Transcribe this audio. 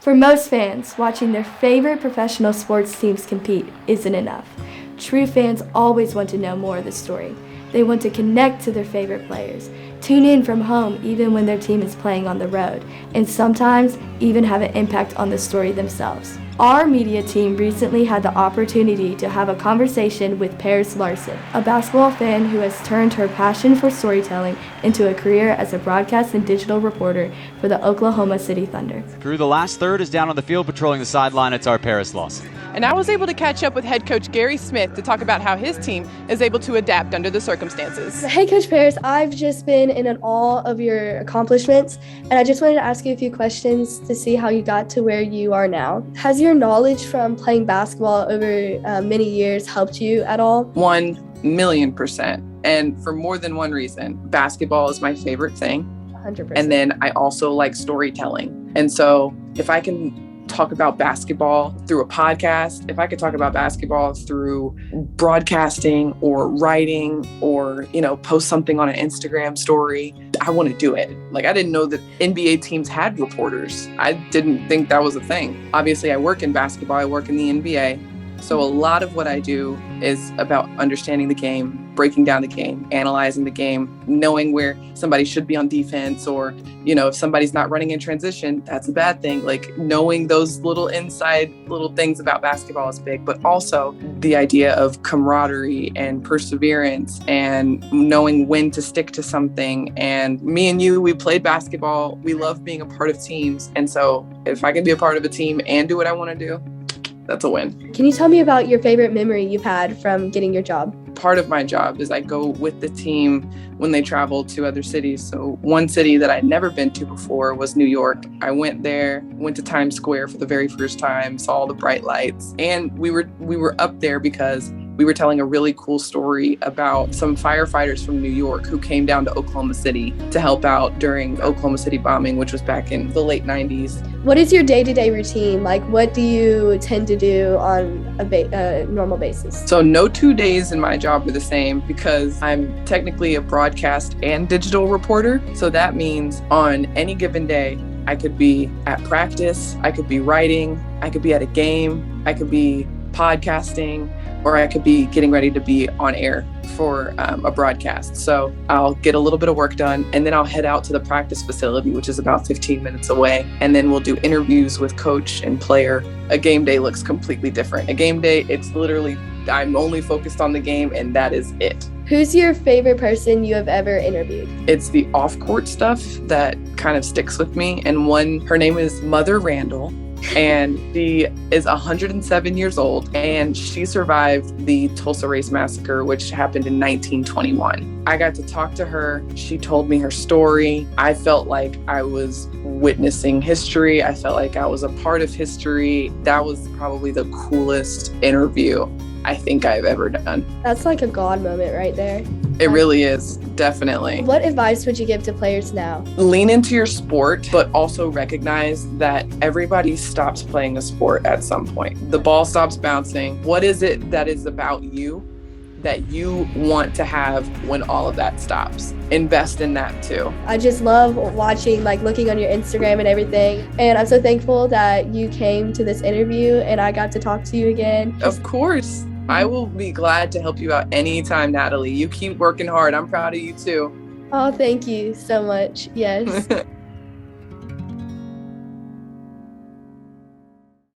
For most fans, watching their favorite professional sports teams compete isn't enough. True fans always want to know more of the story. They want to connect to their favorite players, tune in from home even when their team is playing on the road, and sometimes even have an impact on the story themselves. Our media team recently had the opportunity to have a conversation with Paris Lawson, a basketball fan who has turned her passion for storytelling into a career as a broadcast and digital reporter for the Oklahoma City Thunder. Through the last third is down on the field patrolling the sideline. It's our Paris Lawson. And I was able to catch up with head coach Gary Smith to talk about how his team is able to adapt under the circumstances. Hey, Coach Paris, I've just been in awe of your accomplishments, and I just wanted to ask you a few questions to see how you got to where you are now. Has your knowledge from playing basketball over many years helped you at all? 1,000,000%. And for more than one reason. Basketball is my favorite thing. 100%. And then I also like storytelling. And so if I can talk about basketball through a podcast, if I could talk about basketball through broadcasting or writing or, post something on an Instagram story, I want to do it. Like, I didn't know that NBA teams had reporters. I didn't think that was a thing. Obviously, I work in basketball. I work in the NBA. So a lot of what I do is about understanding the game, breaking down the game, analyzing the game, knowing where somebody should be on defense, or, if somebody's not running in transition, that's a bad thing. Like, knowing those little inside little things about basketball is big, but also the idea of camaraderie and perseverance and knowing when to stick to something. And me and you, we played basketball. We love being a part of teams. And so if I can be a part of a team and do what I want to do, that's a win. Can you tell me about your favorite memory you've had from getting your job? Part of my job is I go with the team when they travel to other cities. So one city that I'd never been to before was New York. I went there, went to Times Square for the very first time, saw all the bright lights. And we were up there because we were telling a really cool story about some firefighters from New York who came down to Oklahoma City to help out during Oklahoma City bombing, which was back in the late 90s. What is your day-to-day routine? Like, what do you tend to do on a normal basis? So no 2 days in my job are the same because I'm technically a broadcast and digital reporter. So that means on any given day, I could be at practice, I could be writing, I could be at a game, I could be podcasting, or I could be getting ready to be on air for a broadcast. So I'll get a little bit of work done, and then I'll head out to the practice facility, which is about 15 minutes away. And then we'll do interviews with coach and player. A game day looks completely different. A game day, it's literally, I'm only focused on the game, and that is it. Who's your favorite person you have ever interviewed? It's the off-court stuff that kind of sticks with me. And her name is Mother Randall. And she is 107 years old, and she survived the Tulsa Race Massacre, which happened in 1921. I got to talk to her. She told me her story. I felt like I was witnessing history. I felt like I was a part of history. That was probably the coolest interview I think I've ever done. That's like a God moment right there. It really is, definitely. What advice would you give to players now? Lean into your sport, but also recognize that everybody stops playing a sport at some point. The ball stops bouncing. What is it that is about you that you want to have when all of that stops? Invest in that too. I just love watching, looking on your Instagram and everything. And I'm so thankful that you came to this interview and I got to talk to you again. Of course. I will be glad to help you out anytime, Natalie. You keep working hard. I'm proud of you too. Oh, thank you so much. Yes.